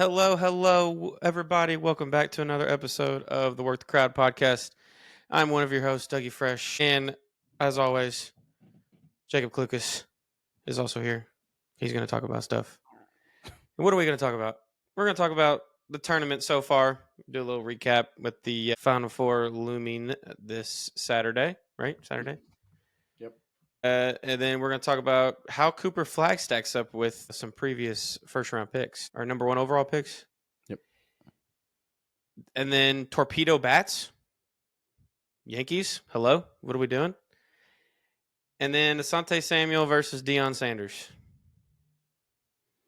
Hello, everybody. Welcome back to another episode of the Work the Crowd podcast. I'm one of your hosts, Dougie Fresh, and as always, Jacob Klucas is also here. He's going to talk about stuff. And what are we going to talk about? We're going to talk about the tournament so far, do a little recap with the Final Four looming this Saturday, right? Saturday? Yep. And then we're going to talk about how Cooper Flagg stacks up with some previous first-round picks, our number one overall picks. Yep. And then Torpedo bats. Yankees, hello. What are we doing? And then Asante Samuel versus Deion Sanders.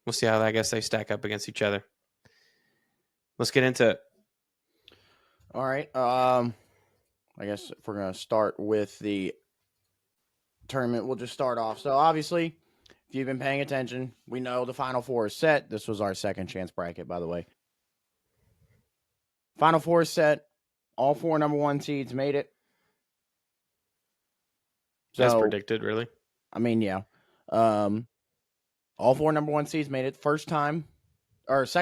We'll see how I guess they stack up against each other. Let's get into it. All right. I guess if we're going to start with the tournament, we'll just start off. So, obviously, if you've been paying attention, we know the Final Four is set. This was our second chance bracket, by the way. Final Four is set. All four number one seeds made it. So, as predicted, really. I mean, yeah. All four number one seeds made it. First time since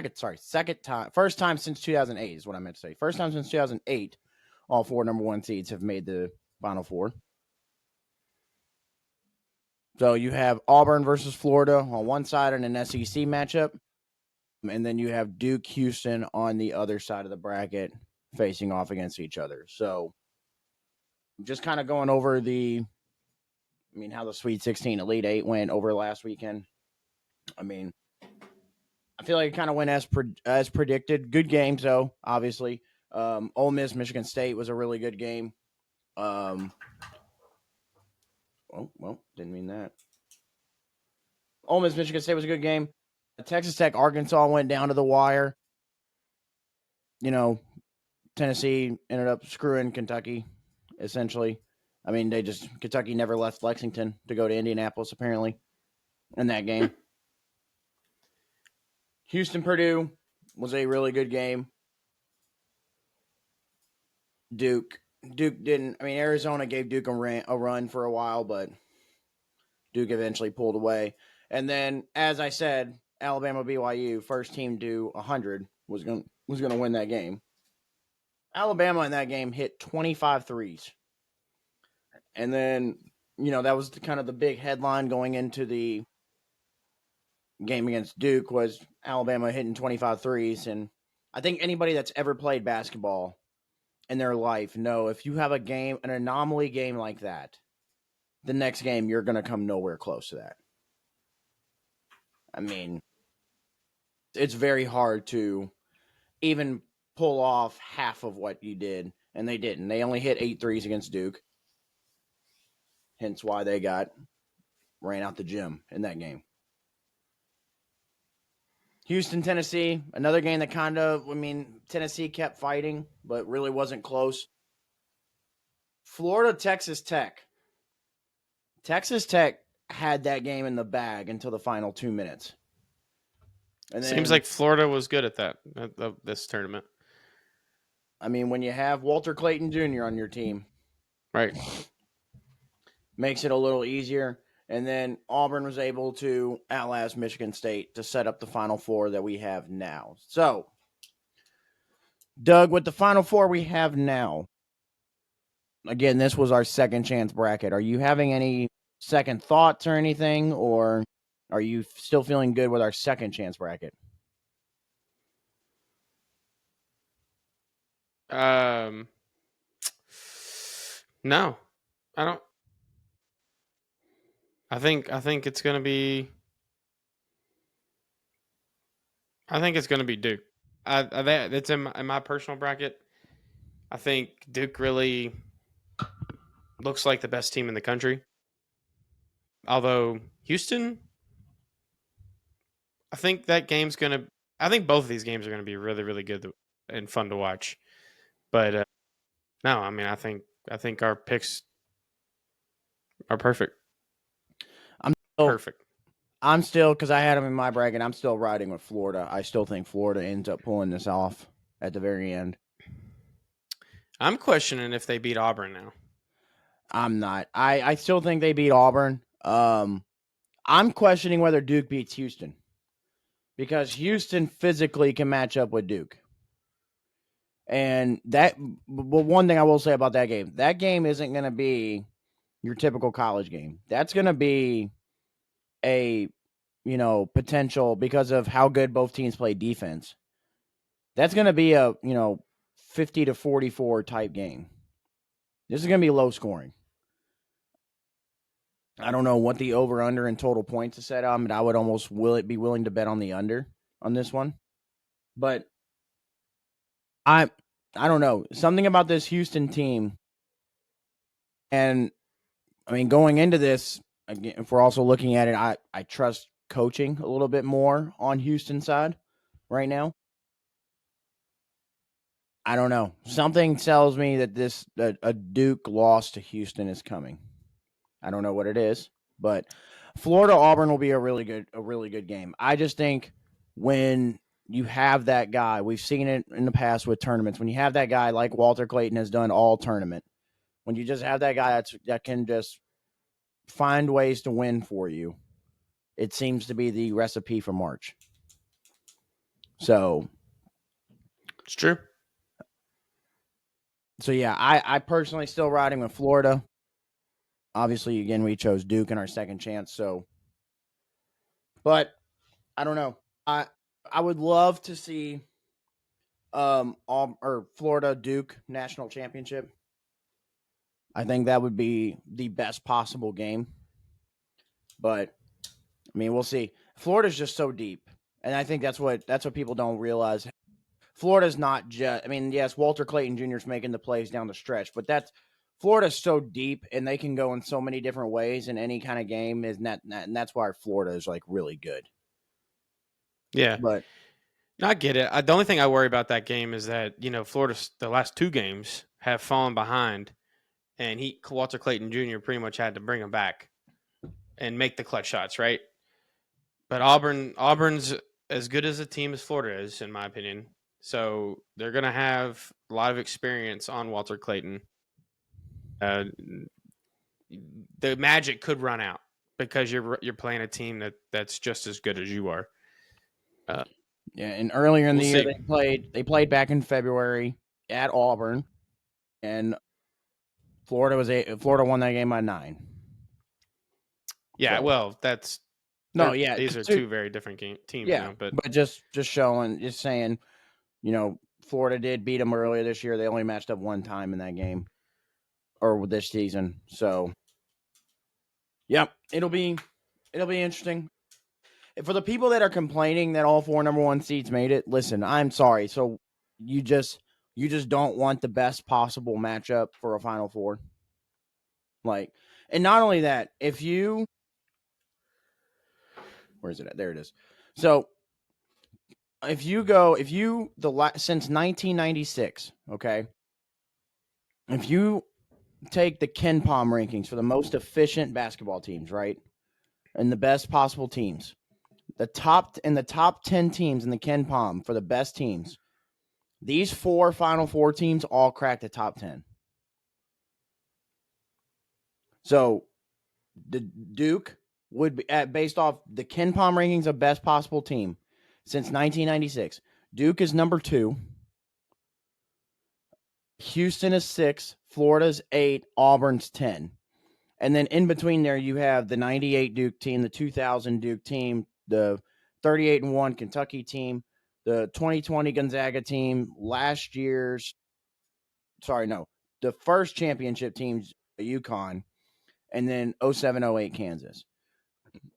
2008 is what I meant to say. First time since 2008, all four number one seeds have made the Final Four. So you have Auburn versus Florida on one side in an SEC matchup, and then you have Duke, Houston on the other side of the bracket facing off against each other. So just kind of going over how the Sweet 16 Elite 8 went over last weekend. I mean, I feel like it kind of went as predicted. Good game, though, obviously. Ole Miss, Michigan State was a really good game. Didn't mean that. Ole Miss, Michigan State was a good game. Texas Tech, Arkansas went down to the wire. You know, Tennessee ended up screwing Kentucky, essentially. I mean, Kentucky never left Lexington to go to Indianapolis, apparently, in that game. Houston, Purdue was a really good game. Duke didn't. I mean, Arizona gave Duke a run for a while, but Duke eventually pulled away. And then, as I said, Alabama BYU, first team to 100, was going to win that game. Alabama in that game hit 25 threes. And then, that was kind of the big headline going into the game against Duke was Alabama hitting 25 threes. And I think anybody that's ever played basketball in their life know if you have an anomaly game like that, the next game you're going to come nowhere close to that. I mean, it's very hard to even pull off half of what you did, and they didn't. They only hit 8 threes against Duke, hence why they ran out the gym in that game. Houston, Tennessee, another game that Tennessee kept fighting, but really wasn't close. Florida, Texas Tech. Texas Tech had that game in the bag until the final 2 minutes. And then, seems like Florida was good at that, this tournament. I mean, when you have Walter Clayton Jr. on your team, right, makes it a little easier. And then Auburn was able to outlast Michigan State to set up the Final Four that we have now. So, Doug, with the Final Four we have now, again, this was our second chance bracket. Are you having any second thoughts or anything, or are you still feeling good with our second chance bracket? No, I don't. I think it's going to be. I think it's going to be Duke. It's in my personal bracket. I think Duke really looks like the best team in the country. Although Houston, I think that game's going to. I think both of these games are going to be really, really good and fun to watch. But no, I mean, I think our picks are perfect. Perfect. I'm still, because I had them in my bracket, I'm still riding with Florida. I still think Florida ends up pulling this off at the very end. I'm questioning if they beat Auburn now. I'm not. I still think they beat Auburn. I'm questioning whether Duke beats Houston. because Houston physically can match up with Duke. And but one thing I will say about that game isn't going to be your typical college game. That's going to be a, potential because of how good both teams play defense. That's going to be a, 50-44 type game. This is going to be low scoring. I don't know what the over under in total points is set on, but I would almost be willing to bet on the under on this one. But I don't know. Something about this Houston team, and I mean, going into this, again, if we're also looking at it, I trust coaching a little bit more on Houston's side right now. I don't know. Something tells me that a Duke loss to Houston is coming. I don't know what it is, but Florida Auburn will be a really good game. I just think when you have that guy, we've seen it in the past with tournaments. When you have that guy like Walter Clayton has done all tournament, when you just have that guy that can just find ways to win for you, it seems to be the recipe for March. So It's true. So yeah, I personally still riding with Florida. Obviously, again, we chose Duke in our second chance. So, but I don't know. I would love to see Florida Duke national championship. I think that would be the best possible game. But I mean, we'll see. Florida's just so deep, and I think that's what people don't realize. Florida's not just. I mean, yes, Walter Clayton Jr. is making the plays down the stretch, but Florida's so deep, and they can go in so many different ways in any kind of game. And that's why Florida is like really good. Yeah, but no, I get it. The only thing I worry about that game is that Florida, the last two games have fallen behind, and Walter Clayton Jr. pretty much had to bring them back and make the clutch shots, right? But Auburn's as good as a team as Florida is, in my opinion. So they're going to have a lot of experience on Walter Clayton. The magic could run out because you're playing a team that's just as good as you are. Yeah, and earlier in the year see. they played back in February at Auburn, and Florida won that game by 9. Yeah, So, well, these are two very different teams now, but just saying, Florida did beat them earlier this year. They only matched up one time in that game, or this season. So, yep, it'll be interesting. For the people that are complaining that all 4 number 1 seeds made it, listen, I'm sorry. So you just don't want the best possible matchup for a Final Four. And not only that, where is it at? There it is. So since 1996, okay, if you take the Ken Palm rankings for the most efficient basketball teams, right, and the best possible teams, the top 10 teams in the Ken Palm for the best teams, these 4 Final Four teams all cracked the top 10. So the Duke would be based off the Ken Palm rankings of best possible team since 1996. Duke is number 2. Houston is 6. Florida's 8. Auburn's 10. And then in between there, you have the 98 Duke team, the 2000 Duke team, the 38-1 Kentucky team, the 2020 Gonzaga team, the first championship team's UConn, and then 07-08 Kansas.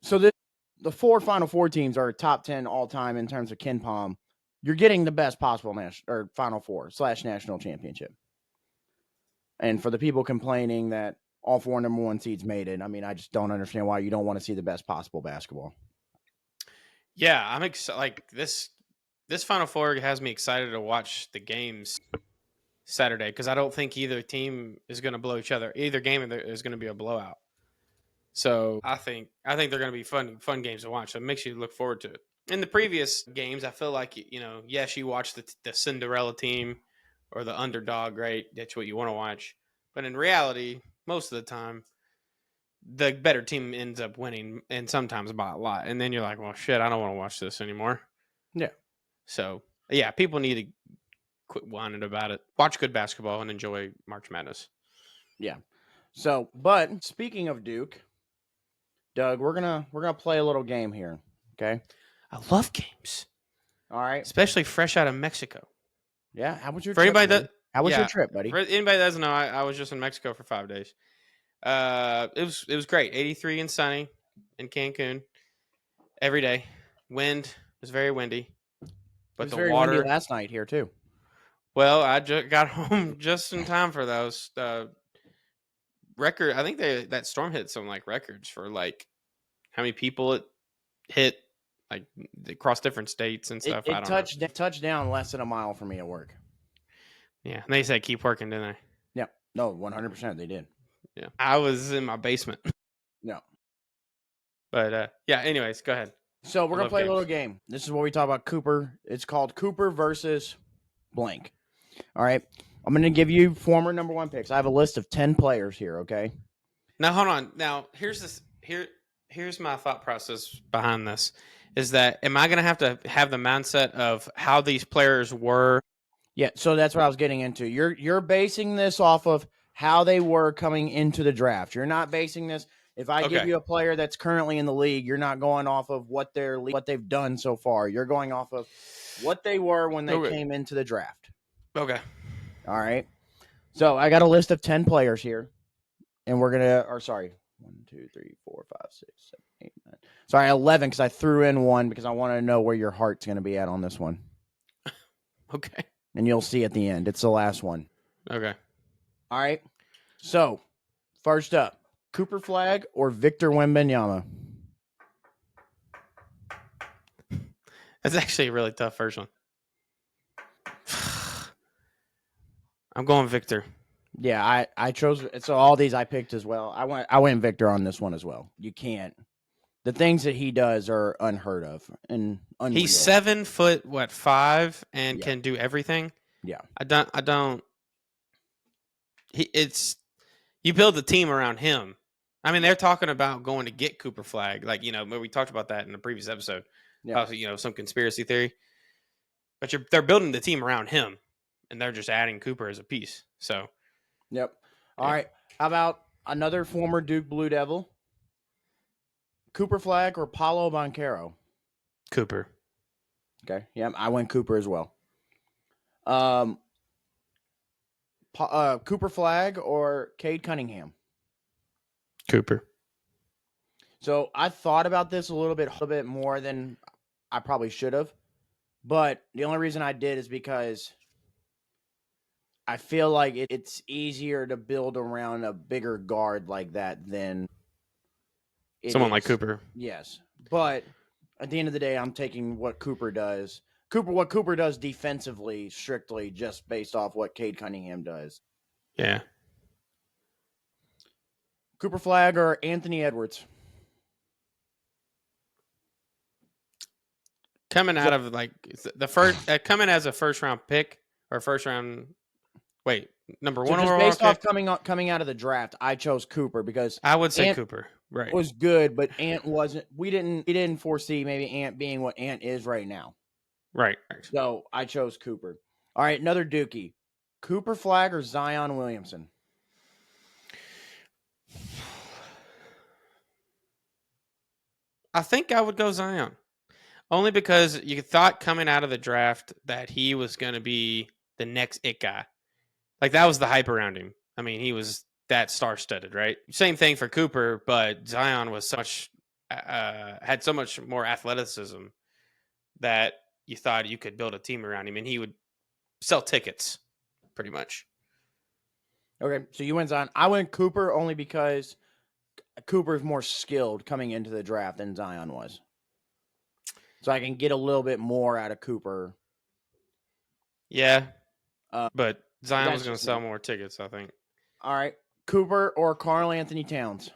So the 4 Final Four teams are top 10 all time in terms of Ken Palm. You're getting the best possible Final Four / national championship. And for the people complaining that all 4 number 1 seeds made it, I mean, I just don't understand why you don't want to see the best possible basketball. Yeah, I'm excited. Like this Final Four has me excited to watch the games Saturday because I don't think either team is going to blow each other. Either game is going to be a blowout. So I think they're going to be fun games to watch. So it makes you look forward to it. In the previous games, I feel like yes, you watch the Cinderella team or the underdog, right? That's what you want to watch. But in reality, most of the time, the better team ends up winning, and sometimes by a lot. And then you're like, well, shit, I don't want to watch this anymore. Yeah. So, yeah, people need to quit whining about it. Watch good basketball and enjoy March Madness. Yeah. So, but speaking of Duke, Doug, we're gonna play a little game here. Okay. I love games, All right. especially fresh out of Mexico. Yeah. How was your For trip? anybody Buddy? that, How was your yeah, trip, buddy? for anybody that doesn't know, I was just in Mexico for 5 days. It was great. 83 and sunny in Cancun every day. Wind was very windy, It but was the very windy water. last night here too. Well, I just got home just in time for those record. I think that storm hit some like records for like how many people it hit, like across different states and stuff. I It don't know. touched down less than a mile from me at work. Yeah, and they said keep working, didn't they? Yeah. No, 100% they did. Yeah, I was in my basement. No. But yeah. Anyways, go ahead. So we're I gonna love play a little games. game. This is what we talk about Cooper. It's called Cooper versus blank. All right. I'm gonna give you former number 1 picks. I have a list of 10 players here. Okay. Now hold on. Now here's my thought process behind this. Is that am I going to have the mindset of how these players were? Yeah. So that's what I was getting into. You're basing this off of how they were coming into the draft. You're not basing this. If I give Okay. you a player that's currently in the league, you're not going off of what they've done so far. You're going off of what they were when they Okay. came into the draft. Okay. All right. So I got a list of 10 players here, and we're gonna. Or sorry, 1, 2, 3, 4, 5, 6, 7, 8, 9. Sorry, 11 because I threw in one because I want to know where your heart's gonna be at on this one, Okay. and you'll see at the end. It's the last one. Okay. All right. So first up, Cooper Flagg or Victor Wembanyama. That's actually a really tough first one. I'm going Victor. Yeah, I chose. So all these I picked as well. I went Victor on this one as well. You can't. The things that he does are unheard of and unreal. He's 7'5" and Yeah. can do everything. Yeah. I don't. It's you build the team around him. I mean, they're talking about going to get Cooper Flagg, like we talked about that in the previous episode. Yeah. Some conspiracy theory. But they're building the team around him, and they're just adding Cooper as a piece. So. Yep. All right. How about another former Duke Blue Devil? Cooper Flagg or Paulo Banchero? Cooper. Okay. Yeah, I went Cooper as well. Cooper Flagg or Cade Cunningham? Cooper. So I thought about this a little bit more than I probably should have. But the only reason I did is because I feel like it's easier to build around a bigger guard like that than Someone like Cooper. Yes. But at the end of the day, I'm taking what Cooper does. What Cooper does defensively, strictly just based off what Cade Cunningham does. Yeah. Cooper Flagg or Anthony Edwards? Coming out of like the first, coming as a first round pick or first round. Wait, number one just overall based pick? off coming out of the draft, I chose Cooper because I would say Ant Cooper. Right. was good, but Ant wasn't. We didn't foresee maybe Ant being what Ant is right now. Right. So I chose Cooper. All right, another Dookie. Cooper Flagg or Zion Williamson? I think I would go Zion. Only because you thought coming out of the draft that he was going to be the next it guy. Like that was the hype around him. I mean, he was that star-studded, right? Same thing for Cooper, but Zion was so much had so much more athleticism that you thought you could build a team around him, and he would sell tickets, pretty much. Okay, so you went Zion. I went Cooper only because Cooper is more skilled coming into the draft than Zion was. So I can get a little bit more out of Cooper. Yeah, but Zion was going to just sell me. more tickets, I think. All right, Cooper or Karl Anthony Towns?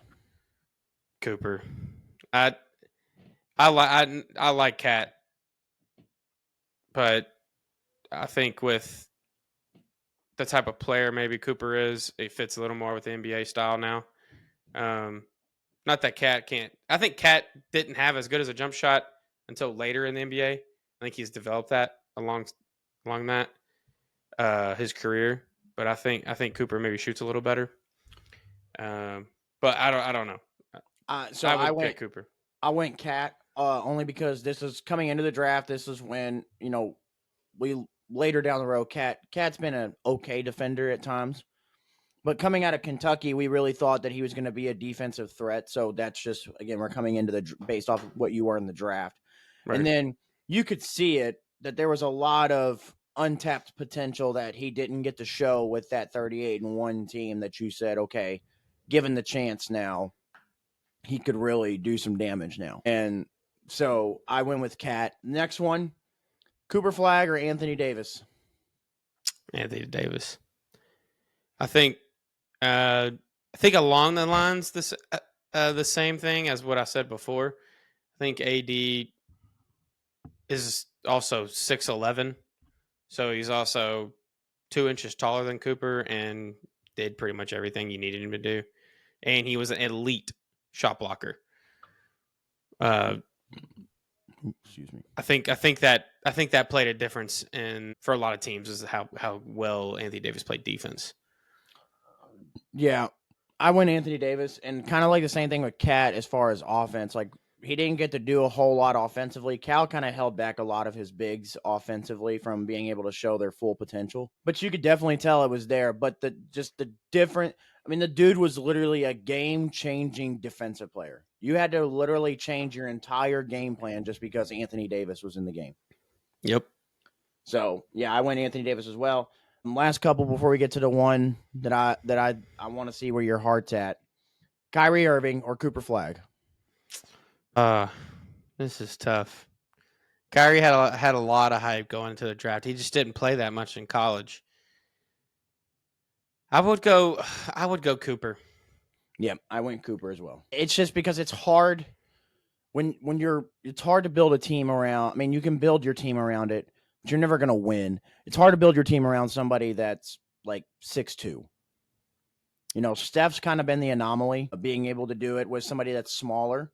Cooper. I like Cat, but I think with the type of player maybe Cooper is, it fits a little more with the NBA style now. Not that Cat can't. I think Cat didn't have as good as a jump shot until later in the NBA, I think he's developed that along that his career. But I think Cooper maybe shoots a little better. But I don't know. So I I would went pick Cooper. Cat only because this is coming into the draft. This is when we later down the road. Cat's been an okay defender at times, but coming out of Kentucky, we really thought that he was going to be a defensive threat. So that's just again we're coming into based off of what you were in the draft, Right. and then you could see it that there was a lot of untapped potential that he didn't get to show with that 38-1 team that you said, okay, given the chance now, he could really do some damage now. And so I went with Cat. Next one, Cooper Flagg or Anthony Davis? Anthony Davis. I think along the lines the same thing as what I said before. I think AD is also 6'11", so he's also 2 inches taller than Cooper and did pretty much everything you needed him to do. And he was an elite shot blocker. Excuse me. I think that played a difference for a lot of teams is how well Anthony Davis played defense. Yeah, I went Anthony Davis, and kind of like the same thing with Cat as far as offense. Like he didn't get to do a whole lot offensively. Cal kind of held back a lot of his bigs offensively from being able to show their full potential. But you could definitely tell it was there. But the different. I mean, the dude was literally a game-changing defensive player. You had to literally change your entire game plan just because Anthony Davis was in the game. Yep. So yeah, I went Anthony Davis as well. Last couple before we get to the one that I want to see where your heart's at. Kyrie Irving or Cooper Flagg? This is tough. Kyrie had a lot of hype going into the draft. He just didn't play that much in college. I would go Cooper. Yeah, I went Cooper as well. It's just because it's hard when it's hard to build a team around. I mean, you can build your team around it, but you're never going to win. It's hard to build your team around somebody that's like 6'2". Steph's kind of been the anomaly of being able to do it with somebody that's smaller.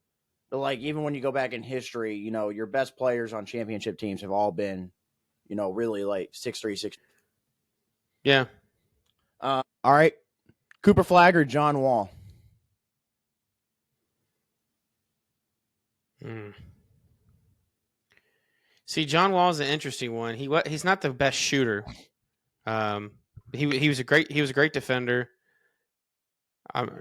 But like even when you go back in history, your best players on championship teams have all been, really like 6'3", 6. Yeah. All right, Cooper Flagg or John Wall? See, John Wall is an interesting one. He's not the best shooter. He was a great defender. Why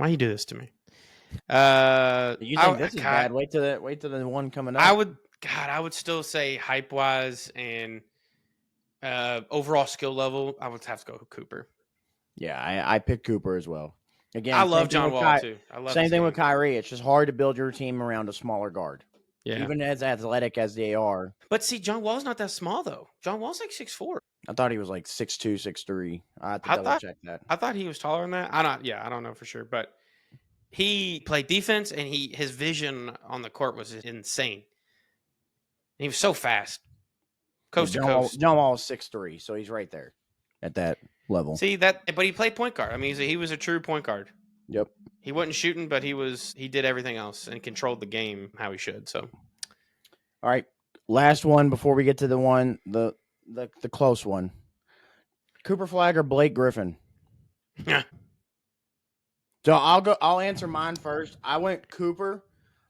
you do this to me? You think this is bad? Wait till the one coming up. I would still say hype wise and overall skill level, I would have to go with Cooper. Yeah, I picked Cooper as well. Again, I love John Wall too. Same thing with Kyrie. It's just hard to build your team around a smaller guard. Yeah. Even as athletic as they are. But see, John Wall's not that small though. John Wall's like 6'4". I thought he was like 6'2", 6'3". I have to double check that. I thought he was taller than that. I don't know for sure, but he played defense and his vision on the court was insane. He was so fast. Coast to coast. John Wall is 6'3", so he's right there at that level. See that, but he played point guard. I mean, he was a true point guard. Yep. He wasn't shooting, but he did everything else and controlled the game how he should. So, all right, last one before we get to the close one. Cooper Flagg or Blake Griffin? Yeah. So I'll answer mine first. I went Cooper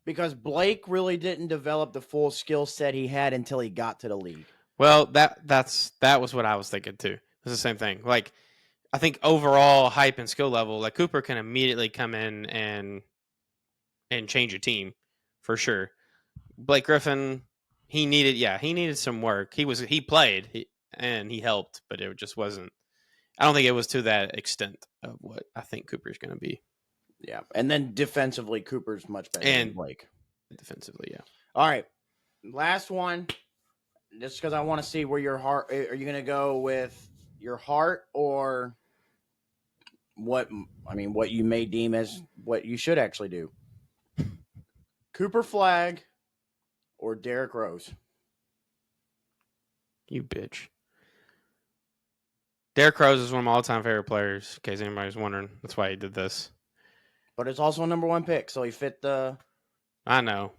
because Blake really didn't develop the full skill set he had until he got to the league. Well, that was what I was thinking too. It's the same thing. Like, I think overall hype and skill level, like Cooper can immediately come in and change a team for sure. Blake Griffin, he needed some work. He played and he helped, but it just wasn't. I don't think it was to that extent of what I think Cooper's going to be. Yeah, and then defensively, Cooper's much better than Blake. Defensively, yeah. All right, last one. Just because I want to see where your heart. Are you going to go with your heart or what you may deem as what you should actually do? Cooper Flagg or Derrick Rose? You bitch. Derrick Rose is one of my all-time favorite players, in case anybody's wondering. That's why he did this. But it's also a number 1 pick, so he fit the. I know.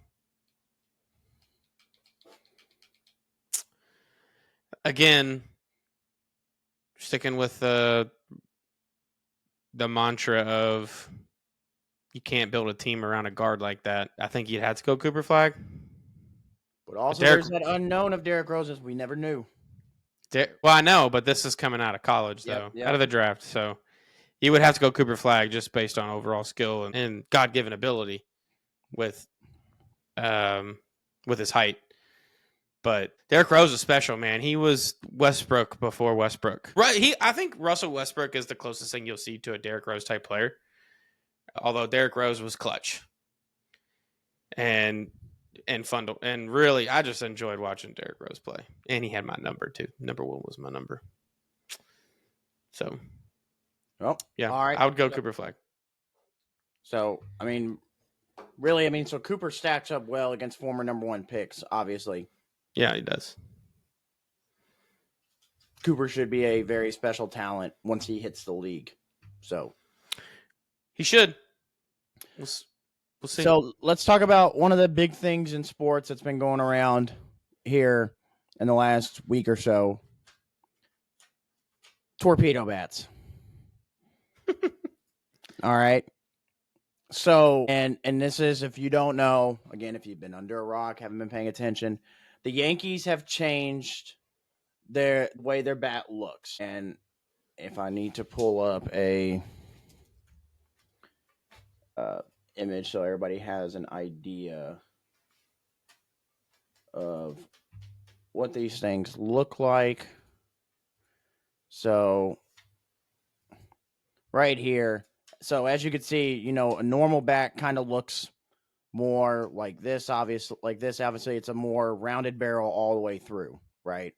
Again, sticking with the mantra of you can't build a team around a guard like that. I think you'd have to go Cooper Flagg. But also, Derek, there's that unknown of Derrick Rose we never knew. Well, I know, but this is coming out of college, though, Yep. out of the draft. So you would have to go Cooper Flagg just based on overall skill and God-given ability with his height. But Derrick Rose is special, man. He was Westbrook before Westbrook. Right? I think Russell Westbrook is the closest thing you'll see to a Derrick Rose type player. Although Derrick Rose was clutch and fun to, and really, I just enjoyed watching Derrick Rose play. And he had my number too. Number 1 was my number. So, yeah, all right. I would go Cooper Flagg. So, I mean, really, so Cooper stacks up well against former number 1 picks, obviously. Yeah, he does. Cooper should be a very special talent once he hits the league. So he should. We'll see. So let's talk about one of the big things in sports that's been going around here in the last week or so. Torpedo bats. All right. So, and this is, if you don't know, again, if you've been under a rock, haven't been paying attention, the Yankees have changed the way their bat looks. And if I need to pull up a image so everybody has an idea of what these things look like. So, right here. So, as you can see, a normal bat kind of looks more like this, obviously. Obviously, it's a more rounded barrel all the way through, right?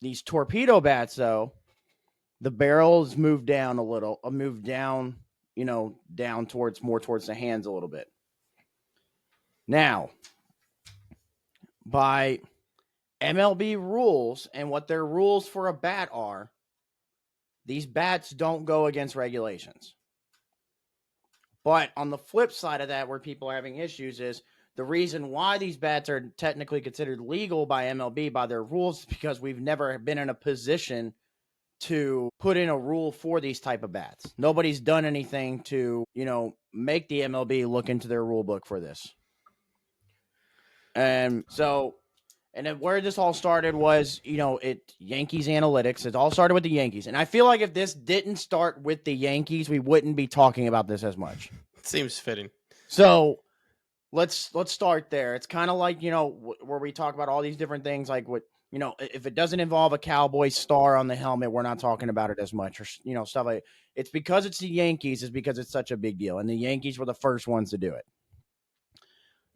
These torpedo bats, though, the barrels moved down a little, down towards the hands a little bit. Now, by MLB rules and what their rules for a bat are, these bats don't go against regulations. But on the flip side of that, where people are having issues, is the reason why these bats are technically considered legal by MLB by their rules is because we've never been in a position to put in a rule for these type of bats. Nobody's done anything to, make the MLB look into their rule book for this. And so, and then where this all started was, Yankees analytics. It all started with the Yankees. And I feel like if this didn't start with the Yankees, we wouldn't be talking about this as much. Seems fitting. So let's start there. It's kind of like, where we talk about all these different things, like what, if it doesn't involve a cowboy star on the helmet, we're not talking about it as much, or, stuff like it's because it's the Yankees, is because it's such a big deal. And the Yankees were the first ones to do it.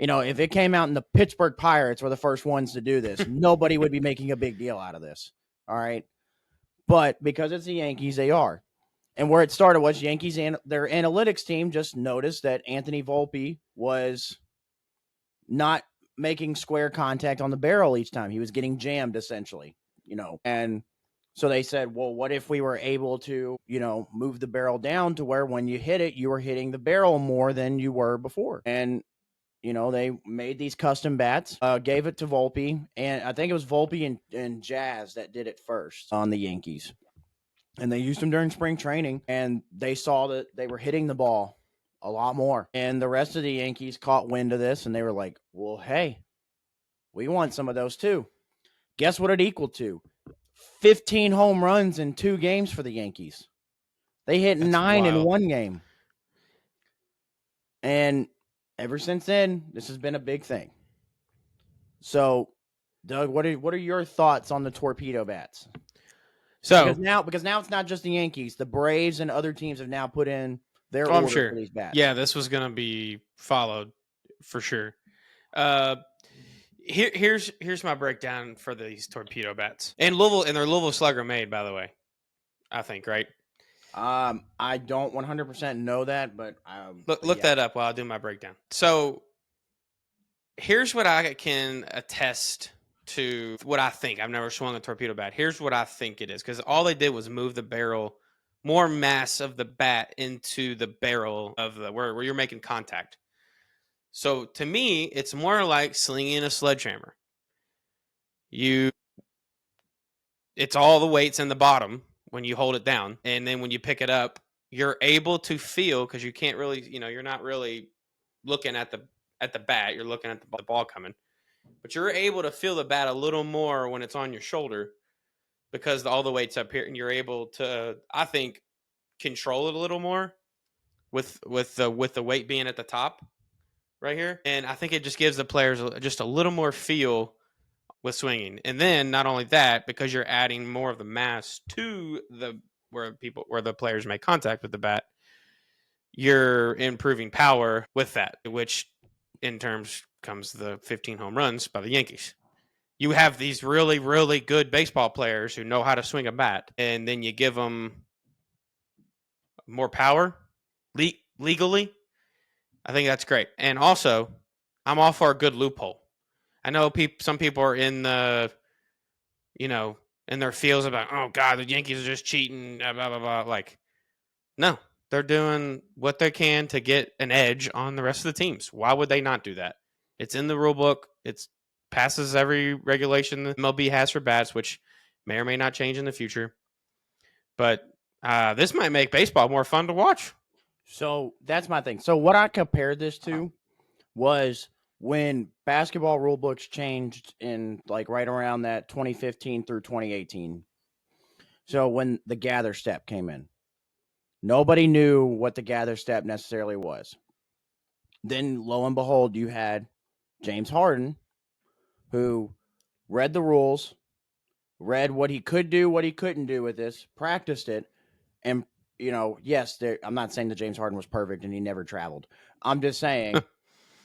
If it came out and the Pittsburgh Pirates were the first ones to do this, nobody would be making a big deal out of this. All right. But because it's the Yankees, they are. And where it started was Yankees and their analytics team just noticed that Anthony Volpe was not making square contact on the barrel each time. He was getting jammed, essentially, and so they said, well, what if we were able to, move the barrel down to where when you hit it, you were hitting the barrel more than you were before. And, they made these custom bats, gave it to Volpe, and I think it was Volpe and Jazz that did it first on the Yankees. And they used them during spring training, and they saw that they were hitting the ball a lot more. And the rest of the Yankees caught wind of this, and they were like, well, hey, we want some of those too. Guess what it equaled to? 15 home runs in 2 games for the Yankees. They hit That's 9 wild. in 1 game. And ever since then, this has been a big thing. So, Doug, what are your thoughts on the torpedo bats? So because now it's not just the Yankees. The Braves and other teams have now put in their order for these bats. Yeah, this was going to be followed for sure. Here's my breakdown for these torpedo bats. And they're Louisville Slugger made, by the way. I think, right? I don't 100% know that, but look that up while I do my breakdown. So here's what I can attest to what I think. I've never swung a torpedo bat. Here's what I think it is, because all they did was move the barrel more mass of the bat into the barrel of the where you're making contact. So to me, it's more like slinging a sledgehammer. It's all the weights in the bottom when you hold it down, and then when you pick it up, you're able to feel, because you can't really, you're not really looking at the bat. You're looking at the ball coming, but you're able to feel the bat a little more when it's on your shoulder because all the weight's up here, and you're able to, I think, control it a little more with the weight being at the top right here, and I think it just gives the players just a little more feel with swinging. And then not only that, because you're adding more of the mass to where the players make contact with the bat, you're improving power with that, which in terms comes the 15 home runs by the Yankees. You have these really, really good baseball players who know how to swing a bat, and then you give them more power legally. I think that's great. And also, I'm all for a good loophole. I know some people are in the, in their feels about, oh God, the Yankees are just cheating, blah, blah, blah. Like, no, they're doing what they can to get an edge on the rest of the teams. Why would they not do that? It's in the rule book. It passes every regulation the MLB has for bats, which may or may not change in the future. But this might make baseball more fun to watch. So that's my thing. So what I compared this to was when basketball rule books changed in like right around that 2015 through 2018. So when the gather step came in, nobody knew what the gather step necessarily was. Then lo and behold, you had James Harden, who read the rules, read what he could do, what he couldn't do with this, practiced it, and yes, I'm not saying that James Harden was perfect and he never traveled. I'm just saying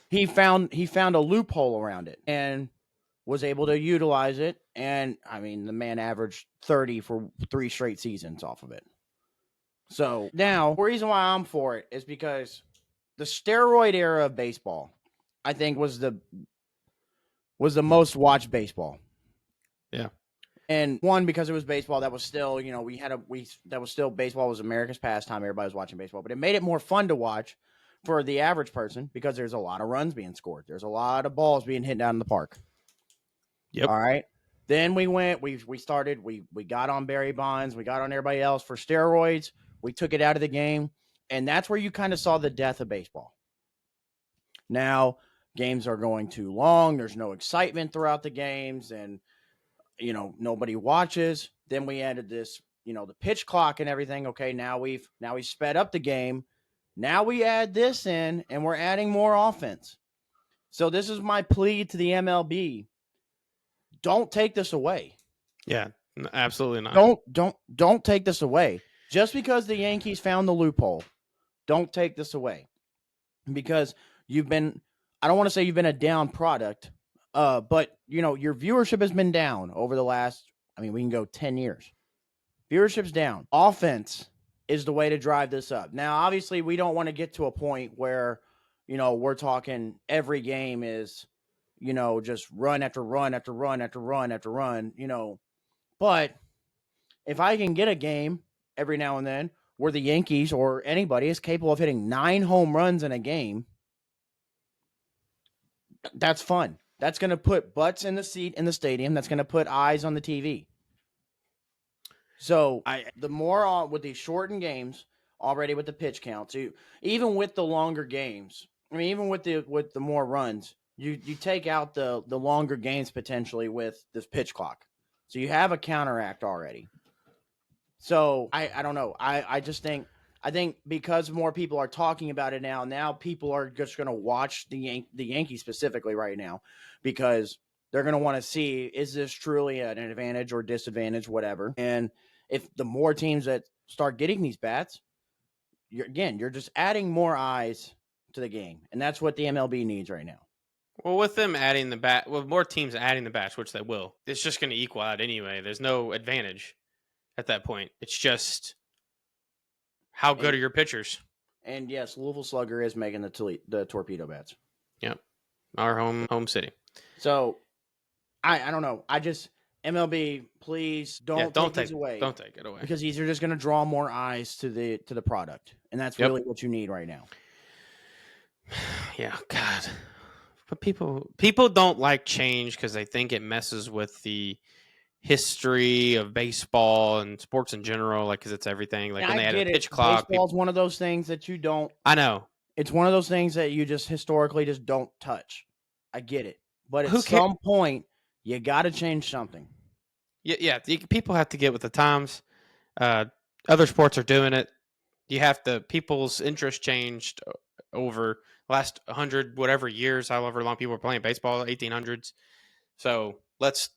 he found a loophole around it and was able to utilize it. And I mean, the man averaged 30 for 3 straight seasons off of it. So now, the reason why I'm for it is because the steroid era of baseball, I think, was the most watched baseball. Yeah. And one, because it was baseball, that was still, that was still, baseball was America's pastime. Everybody was watching baseball, but it made it more fun to watch for the average person because there's a lot of runs being scored. There's a lot of balls being hit down in the park. Yep. All right. Then we got on Barry Bonds. We got on everybody else for steroids. We took it out of the game. And that's where you kind of saw the death of baseball. Now, games are going too long. There's no excitement throughout the games. And nobody watches. Then we added this, the pitch clock and everything. Okay, now we've sped up the game. Now we add this in, and we're adding more offense. So this is my plea to the MLB: don't take this away. Yeah, absolutely not. Don't take this away. Just because the Yankees found the loophole, don't take this away, because I don't want to say you've been a down product. But your viewership has been down over the last, we can go 10 years. Viewership's down. Offense is the way to drive this up. Now, obviously, we don't want to get to a point where, we're talking every game is, just run after run after run after run after run, But if I can get a game every now and then where the Yankees or anybody is capable of hitting 9 home runs in a game, that's fun. That's going to put butts in the seat in the stadium. That's going to put eyes on the TV. So the more on with these shortened games, already with the pitch count, so even with the longer games, even with the more runs, you take out the longer games potentially with this pitch clock. So you have a counteract already. So I don't know. I think because more people are talking about it now people are just going to watch the Yankees specifically right now, because they're going to want to see, is this truly an advantage or disadvantage, whatever. And if the more teams that start getting these bats, you're just adding more eyes to the game. And that's what the MLB needs right now. Well, with them adding the bat, with more teams adding the bats, which they will, it's just going to equal out anyway. There's no advantage at that point. It's just how good are your pitchers? And yes, Louisville Slugger is making the Torpedo bats. Yep, our home city. So I don't know. MLB, please don't take these away. Don't take it away. Because these are just going to draw more eyes to the product. And that's really what you need right now. Yeah, God. But people don't like change because they think it messes with the history of baseball and sports in general, like because it's everything. Like when they had a pitch clock. Baseball's one of those things that you don't. I know. It's one of those things that you just historically just don't touch. I get it, but at some point you got to change something. Yeah. People have to get with the times. Other sports are doing it. You have to. People's interest changed over last 100 whatever years, however long people were playing baseball, 1800s. So let's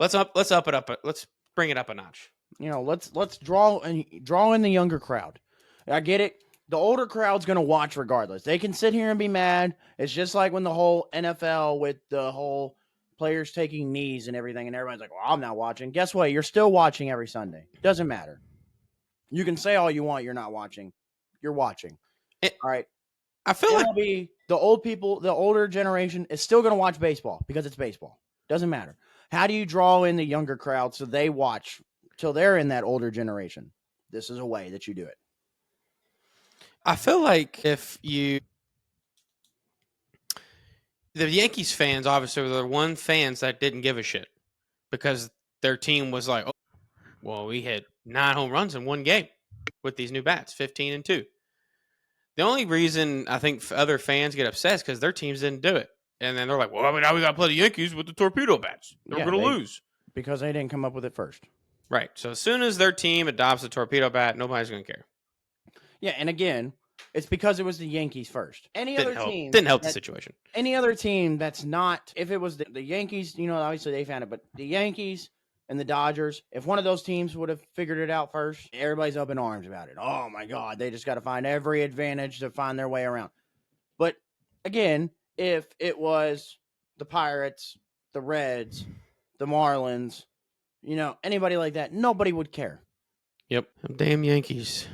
up it up. Let's bring it up a notch. Let's draw in the younger crowd. I get it. The older crowd's going to watch regardless. They can sit here and be mad. It's just like when the whole NFL with the whole players taking knees and everything, and everybody's like, well, I'm not watching. Guess what? You're still watching every Sunday. Doesn't matter. You can say all you want you're not watching. You're watching. All right. I feel like the old people, the older generation is still going to watch baseball because it's baseball. Doesn't matter. How do you draw in the younger crowd so they watch till they're in that older generation? This is a way that you do it. I feel like the Yankees fans obviously were the one fans that didn't give a shit because their team was like, oh, well, we hit 9 home runs in one game with these new bats, 15-2. The only reason I think other fans get upset is because their teams didn't do it. And then they're like, well, now we got to play the Yankees with the Torpedo bats. They're going to lose. Because they didn't come up with it first. Right. So as soon as their team adopts the Torpedo bat, nobody's going to care. Yeah, and again, it's because it was the Yankees first. Didn't help the situation. Any other team that's not, if it was the Yankees, obviously they found it, but the Yankees and the Dodgers, if one of those teams would have figured it out first, everybody's up in arms about it. Oh my God, they just got to find every advantage to find their way around. But again, if it was the Pirates, the Reds, the Marlins, anybody like that, nobody would care. Yep. Damn Yankees.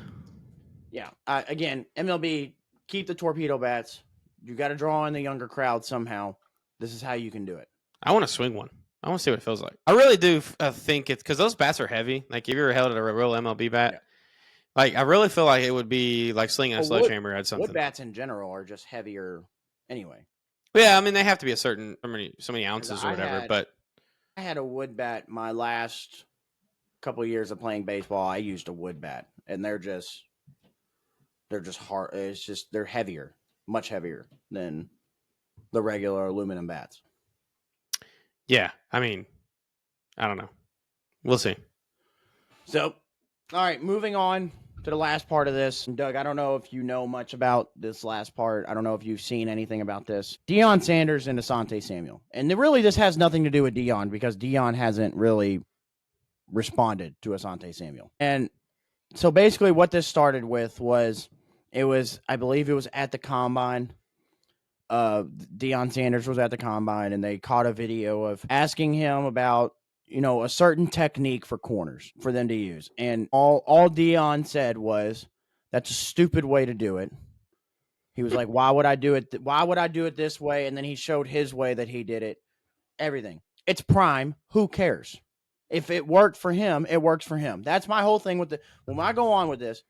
Yeah. Again, MLB, keep the Torpedo bats. You got to draw in the younger crowd somehow. This is how you can do it. I want to swing one. I want to see what it feels like. I really do think it's because those bats are heavy. Like if you ever held a real MLB bat, like I really feel like it would be like slinging a sledgehammer at something. Wood bats in general are just heavier anyway. Yeah, I mean they have to be a certain so many ounces or whatever. But I had a wood bat my last couple of years of playing baseball. I used a wood bat, and they're just hard. It's just they're heavier, much heavier than the regular aluminum bats. Yeah, I mean, I don't know. We'll see. So, all right, moving on to the last part of this. Doug, I don't know if you know much about this last part. I don't know if you've seen anything about this. Deion Sanders and Asante Samuel. And really, this has nothing to do with Deion because Deion hasn't really responded to Asante Samuel. And so basically what this started with was, I believe it was at the Combine. Deion Sanders was at the Combine, and they caught a video of asking him about, a certain technique for corners for them to use. And all Deion said was, that's a stupid way to do it. He was like, why would I do it? Why would I do it this way? And then he showed his way that he did it. Everything. It's prime. Who cares? If it worked for him, it works for him. That's my whole thing when I go on with this.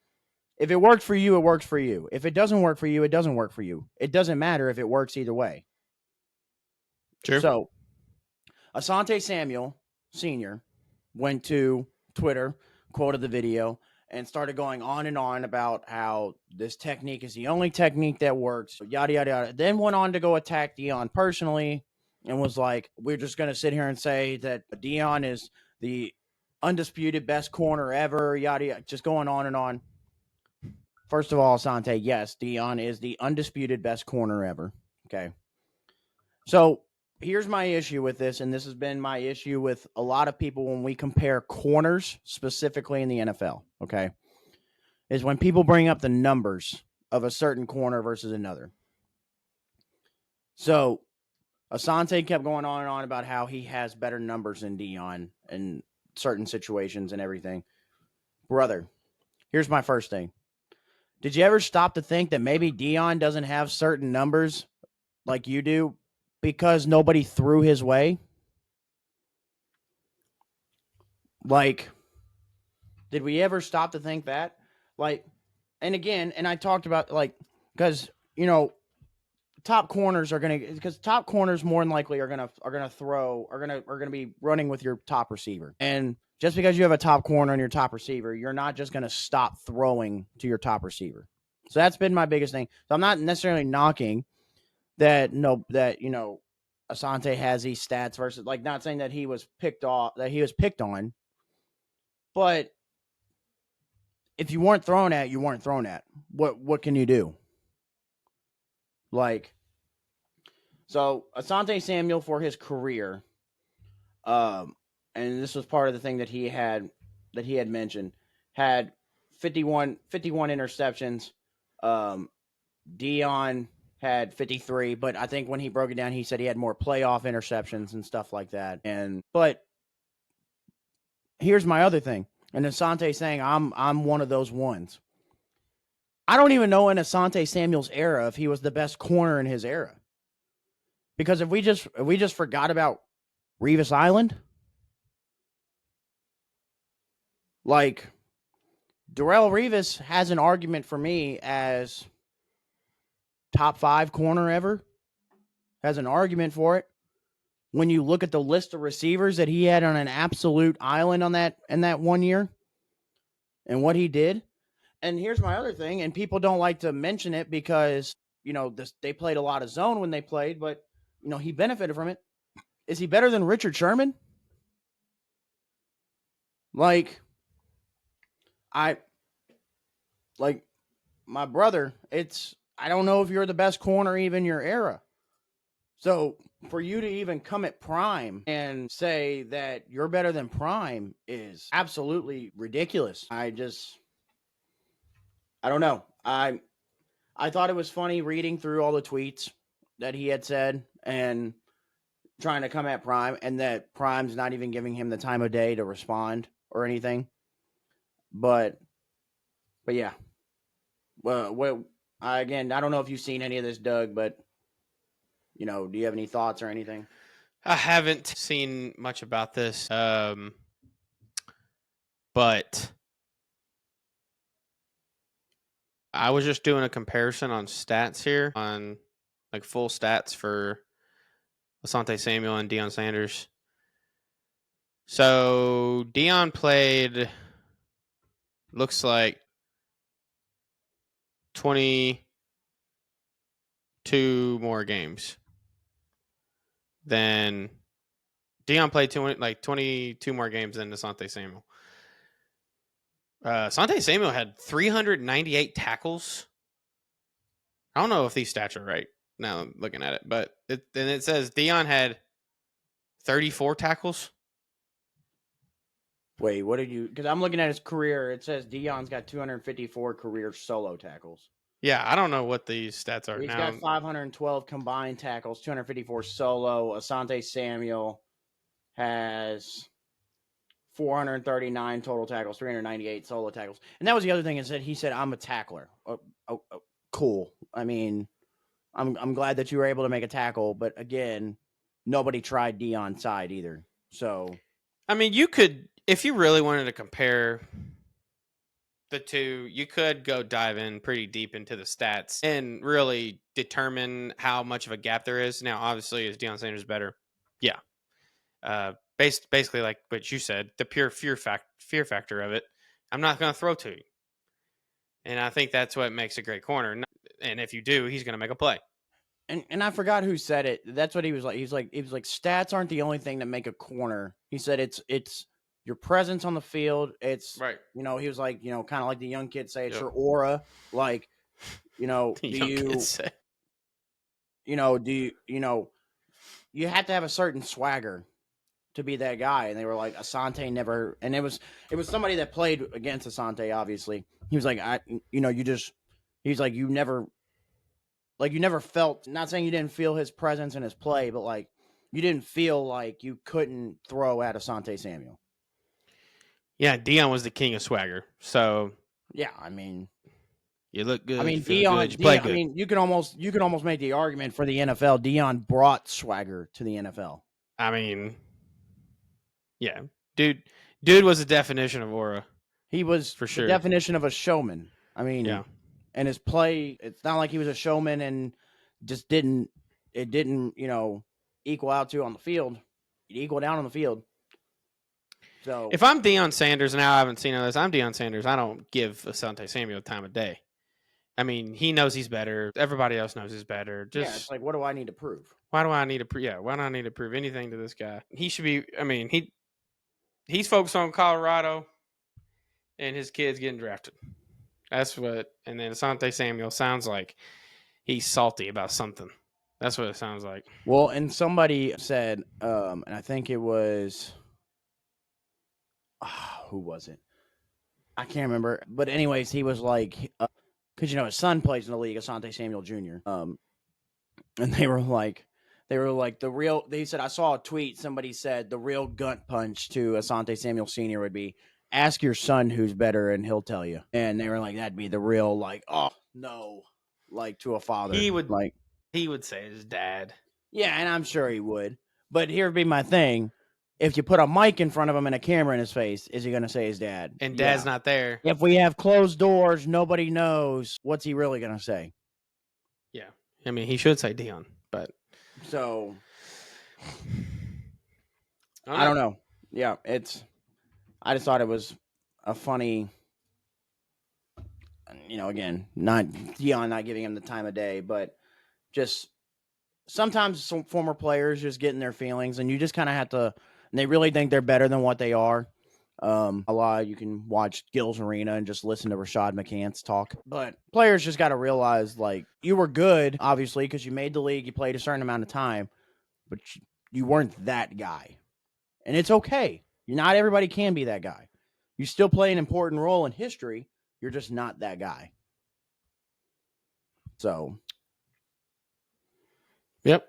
If it works for you, it works for you. If it doesn't work for you, it doesn't work for you. It doesn't matter if it works either way. True. So, Asante Samuel Sr. went to Twitter, quoted the video, and started going on and on about how this technique is the only technique that works, yada, yada, yada. Then went on to go attack Deion personally and was like, we're just going to sit here and say that Deion is the undisputed best corner ever, yada, yada, just going on and on. First of all, Asante, yes, Deion is the undisputed best corner ever. Okay. So here's my issue with this, and this has been my issue with a lot of people when we compare corners, specifically in the NFL, okay, is when people bring up the numbers of a certain corner versus another. So Asante kept going on and on about how he has better numbers than Deion in certain situations and everything. Brother, here's my first thing. Did you ever stop to think that maybe Deion doesn't have certain numbers like you do because nobody threw his way? Like, did we ever stop to think that? Like, and again, and I talked about, like, because, top corners are going to, because top corners more than likely are going to be running with your top receiver. And just because you have a top corner and your top receiver, you're not just going to stop throwing to your top receiver. So that's been my biggest thing. So I'm not necessarily knocking that, Asante has these stats versus, like, not saying that he was picked on, but if you weren't thrown at, you weren't thrown at. What can you do? Like, so Asante Samuel for his career, and this was part of the thing that he had mentioned, had 51 interceptions. Deion had 53, but I think when he broke it down, he said he had more playoff interceptions and stuff like that. But here's my other thing, and Asante saying I'm one of those ones. I don't even know in Asante Samuel's era if he was the best corner in his era. Because if we just forgot about Revis Island, like, Darrelle Revis has an argument for me as top 5 corner ever. Has an argument for it. When you look at the list of receivers that he had on an absolute island in that 1 year and what he did. And here's my other thing, and people don't like to mention it because, they played a lot of zone when they played, but, he benefited from it. Is he better than Richard Sherman? Like, my brother, I don't know if you're the best corner even your era. So for you to even come at Prime and say that you're better than Prime is absolutely ridiculous. I don't know. I thought it was funny reading through all the tweets that he had said and trying to come at Prime, and that Prime's not even giving him the time of day to respond or anything. But yeah. Well, I don't know if you've seen any of this, Doug, but, do you have any thoughts or anything? I haven't seen much about this, but I was just doing a comparison on stats here, on like full stats for Asante Samuel and Deion Sanders. So Deion played, looks like 22 more games than Deion played 22 more games than Asante Samuel. Asante Samuel had 398 tackles. I don't know if these stats are right now I'm looking at it, but it says Deion had 34 tackles. Wait, what did you? Because I'm looking at his career. It says Deion's got 254 career solo tackles. Yeah, I don't know what these stats are He's now. got 512 combined tackles, 254 solo. Asante Samuel has 439 total tackles, 398 solo tackles. And that was the other thing, is that he said, I'm a tackler. Cool. I mean, I'm glad that you were able to make a tackle, but again, nobody tried Deion's side either. So, I mean, you could, if you really wanted to compare the two, you could go dive in pretty deep into the stats and really determine how much of a gap there is. Now, obviously, is Deion Sanders better? Yeah. Basically, like what you said, the pure fear factor of it. I'm not going to throw to you, and I think that's what makes a great corner. And if you do, he's going to make a play. And I forgot who said it. That's what he was like. He was like, stats aren't the only thing that make a corner. He said it's your presence on the field. It's right. He was like, kind of like the young kids say, it's your aura. Like, you have to have a certain swagger to be that guy. And they were like, Asante never. And it was somebody that played against Asante. Obviously, he was like, he's like, you never felt. Not saying you didn't feel his presence in his play, but like you didn't feel like you couldn't throw at Asante Samuel. Yeah, Deion was the king of swagger. So yeah, I mean, you look good. I mean, Deion. You play good. I mean, you could almost make the argument for the NFL. Deion brought swagger to the NFL. I mean, yeah, dude. Dude was the definition of aura. He was For the sure. definition of a showman. I mean, Yeah. and his play, it's not like he was a showman and just didn't equal out to on the field. It equaled out on the field. So if I'm Deion Sanders, now I haven't seen this, I'm Deion Sanders, I don't give Asante Samuel time of day. I mean, he knows he's better. Everybody else knows he's better. it's like, what do I need to prove? Why do I need to prove? Yeah, why do I need to prove anything to this guy? He should be. I mean, he's focused on Colorado and his kids getting drafted. That's what. And then Asante Samuel sounds like he's salty about something. That's what it sounds like. Well, and somebody said, and I think it was, who was it? I can't remember. But anyways, he was like, because his son plays in the league, Asante Samuel Jr. And they were like the real. They said, I saw a tweet. Somebody said the real gut punch to Asante Samuel Sr. would be, ask your son who's better, and he'll tell you. And they were like, that'd be the real, like, oh no, like to a father. He would say his dad. Yeah, and I'm sure he would. But here'd be my thing: if you put a mic in front of him and a camera in his face, is he going to say his dad? And dad's not there. If we have closed doors, nobody knows. What's he really going to say? Yeah, I mean, he should say Deion, but so I don't know. Yeah, I just thought it was a funny, again, not Deion not giving him the time of day, but just sometimes some former players just get in their feelings, and you just kind of have to, and they really think they're better than what they are. A lot, you can watch Gil's Arena and just listen to Rashad McCants talk. But players just got to realize, like, you were good, obviously, because you made the league, you played a certain amount of time, but you weren't that guy. And it's okay. Not everybody can be that guy. You still play an important role in history. You're just not that guy. So. Yep.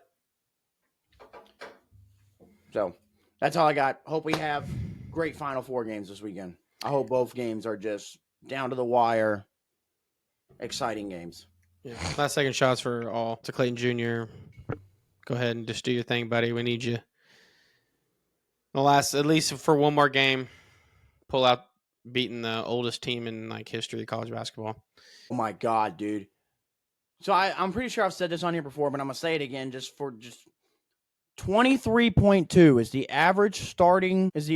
So, that's all I got. Hope we have great Final Four games this weekend. I hope both games are just down to the wire, exciting games. Yeah. Last second shots for all. To Clayton Jr. Go ahead and just do your thing, buddy. We need you. At least for one more game, pull out beating the oldest team in like history of college basketball. Oh my God, dude. So I'm pretty sure I've said this on here before, but I'm going to say it again just 23.2 is the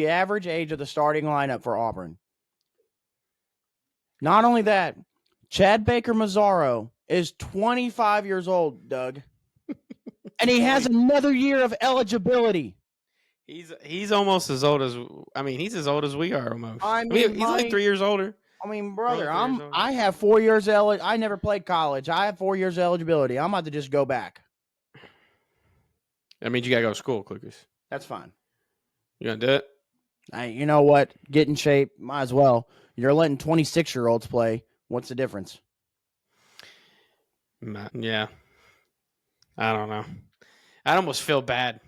average age of the starting lineup for Auburn. Not only that, Chad Baker Mazzaro is 25 years old, Doug. And he has another year of eligibility. He's almost as old as he's as old as we are almost. He's like 3 years older. I mean, brother, I have 4 years I never played college. I have 4 years of eligibility. I'm about to just go back. That means you gotta go to school, Klucas. That's fine. You gonna do it? You know what? Get in shape. Might as well. You're letting 26-year-olds play. What's the difference? Yeah. I don't know. I almost feel bad.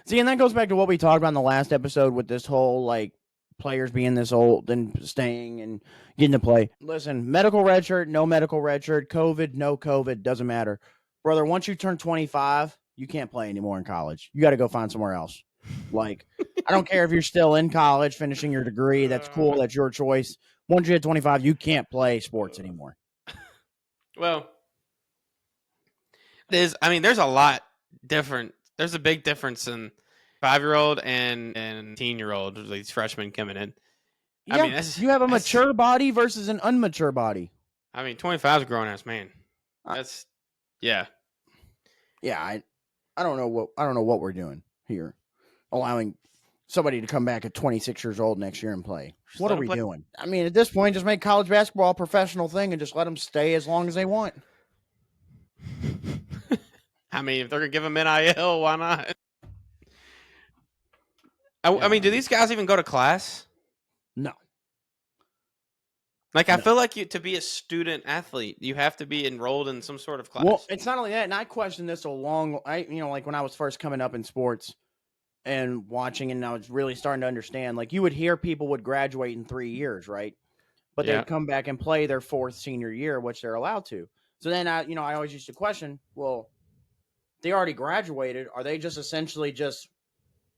See, and that goes back to what we talked about in the last episode with this whole, like, players being this old and staying and getting to play. Listen, medical red shirt, no medical red shirt, COVID, no COVID, doesn't matter. Brother, once you turn 25, you can't play anymore in college. You got to go find somewhere else. Like, I don't care if you're still in college, finishing your degree. That's cool. That's your choice. Once you hit 25, you can't play sports anymore. Well, there's a lot different. There's a big difference in 5-year-old and 18-year-old, these freshmen coming in. Yeah, you have a mature body versus an unmature body. 25 is a grown-ass man. That's, yeah. Yeah, I don't know what we're doing here. Allowing somebody to come back at 26 years old next year and play. What are we doing? At this point, just make college basketball a professional thing and just let them stay as long as they want. If they're going to give them NIL, why not? Do these guys even go to class? No. I feel like to be a student athlete, you have to be enrolled in some sort of class. Well, it's not only that, and I questioned this like when I was first coming up in sports and watching, and I was really starting to understand, like, you would hear people would graduate in 3 years, right? But they'd come back and play their fourth senior year, which they're allowed to. So then I always used to question, well, they already graduated. Are they just essentially just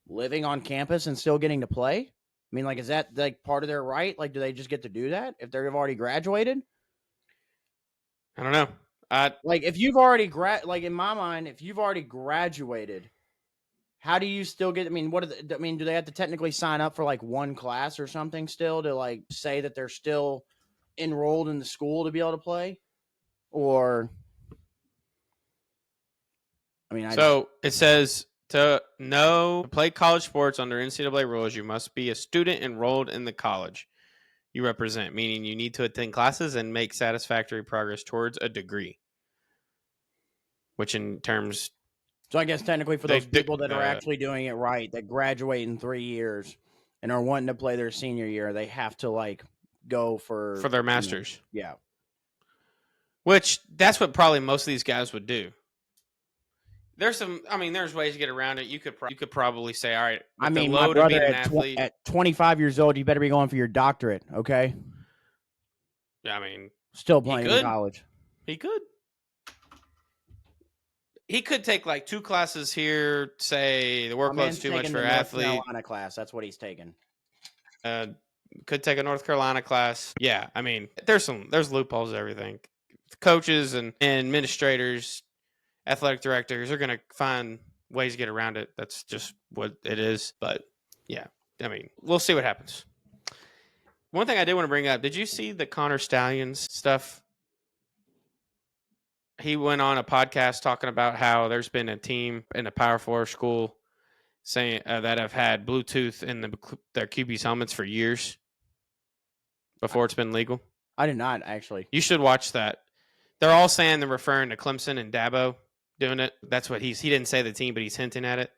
living on campus and still getting to play? I mean, like, is that like part of their right? Like, do they just get to do that if they've already graduated? I don't know. Like, if you've already like in my mind, if you've already graduated, how do you still get? I mean, I mean, do they have to technically sign up for like one class or something still to like say that they're still enrolled in the school to be able to play? Or, I mean, it says to play college sports under NCAA rules, you must be a student enrolled in the college you represent, meaning you need to attend classes and make satisfactory progress towards a degree. Which, in terms, so I guess technically for those people that are actually doing it right, that graduate in 3 years and are wanting to play their senior year, they have to like go for their masters. Yeah. Which that's what probably most of these guys would do. There's ways to get around it. You could probably say, all right, I mean, my brother at 25 years old, you better be going for your doctorate, okay? Yeah, I mean, still playing in college. He could. He could take like 2 classes here. Say the workload's too much for an athlete. North Carolina class. That's what he's taking. Could take a North Carolina class. Yeah, I mean, there's loopholes to everything. Coaches and administrators, athletic directors are going to find ways to get around it. That's just what it is. But yeah, I mean, we'll see what happens. One thing I did want to bring up, did you see the Connor Stallions stuff? He went on a podcast talking about how there's been a team in a Power 4 school saying that have had Bluetooth in their QB's helmets for years before it's been legal. I did not, actually. You should watch that. They're all saying they're referring to Clemson and Dabo doing it. That's what he didn't say the team, but he's hinting at it.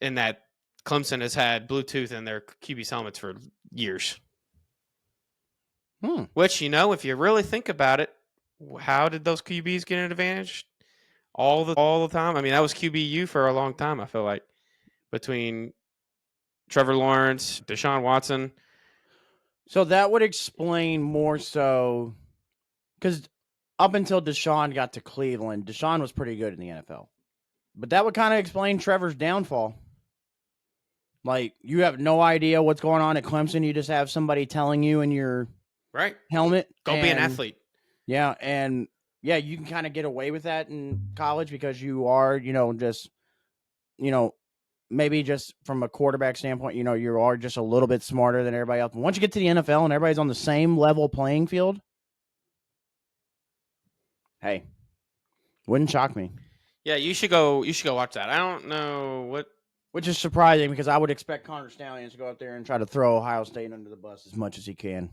And that Clemson has had Bluetooth in their QB's helmets for years. Which, if you really think about it, how did those QBs get an advantage all the time? I mean, that was QBU for a long time, I feel like, between Trevor Lawrence, Deshaun Watson. So that would explain more so, because up until Deshaun got to Cleveland, Deshaun was pretty good in the NFL. But that would kind of explain Trevor's downfall. Like, you have no idea what's going on at Clemson. You just have somebody telling you in your helmet. Go be an athlete. Yeah, and yeah, you can kind of get away with that in college because you are, maybe just from a quarterback standpoint, you are just a little bit smarter than everybody else. But once you get to the NFL and everybody's on the same level playing field, hey, wouldn't shock me. Yeah, you should go watch that. I don't know what. Which is surprising because I would expect Connor Stallions to go out there and try to throw Ohio State under the bus as much as he can.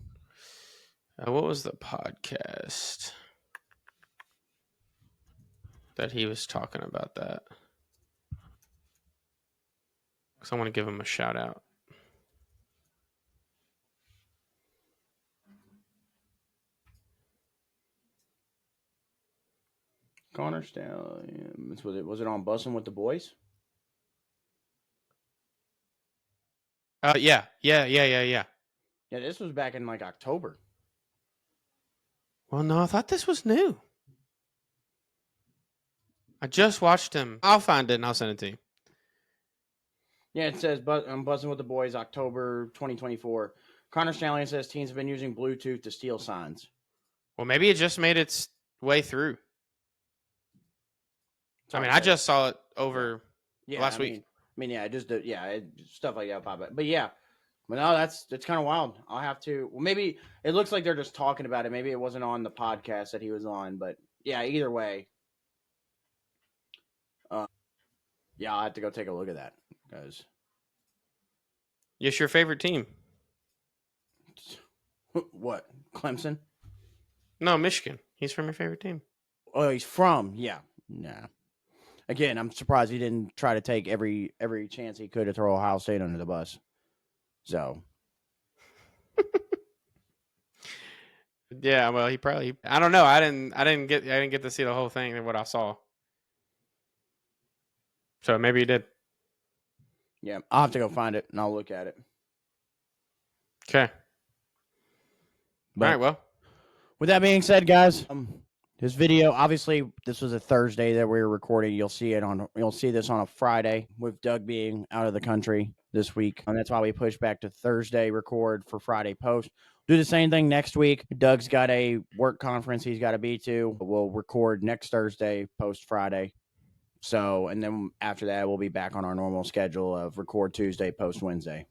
What was the podcast that he was talking about that? Because I want to give him a shout out. Connor Stallions. Was it on Bussin' with the Boys? Yeah. Yeah, this was back in like October. Well, no, I thought this was new. I just watched him. I'll find it and I'll send it to you. Yeah, it says I'm Buzzing with the Boys, October 2024. Connor Stallion says teams have been using Bluetooth to steal signs. Well, maybe it just made its way through. I just saw it over last week. Stuff like that pop up. But yeah, but no, it's kind of wild. I'll have to. Well, maybe it looks like they're just talking about it. Maybe it wasn't on the podcast that he was on. But yeah, either way, I'll have to go take a look at that because. Yes, your favorite team. What? Clemson? No, Michigan. He's from your favorite team. Oh, he's from? Yeah. Nah. Again, I'm surprised he didn't try to take every chance he could to throw Ohio State under the bus. So. Yeah, well, he probably. I don't know. I didn't get to see the whole thing of what I saw. So maybe he did. Yeah, I'll have to go find it and I'll look at it. Okay. All right. Well, with that being said, guys, This video, obviously, this was a Thursday that we were recording. You'll see this on a Friday with Doug being out of the country this week. And that's why we pushed back to Thursday record for Friday post. Do the same thing next week. Doug's got a work conference he's got to be to. We'll record next Thursday, post Friday. So, and then after that, we'll be back on our normal schedule of record Tuesday, post Wednesday.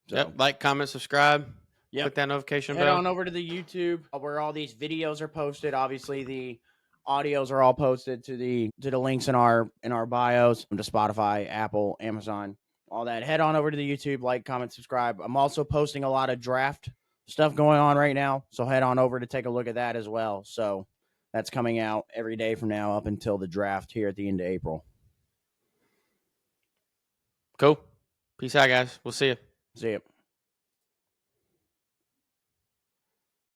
So, yep. Like, comment, subscribe. Yep. Click that notification bell. bell. Head on over to the YouTube where all these videos are posted. Obviously, the audios are all posted to the links in our bios, to Spotify, Apple, Amazon, all that. Head on over to the YouTube, like, comment, subscribe. I'm also posting a lot of draft stuff going on right now, so head on over to take a look at that as well. So that's coming out every day from now up until the draft here at the end of April. Cool. Peace out, guys. We'll see you. See you.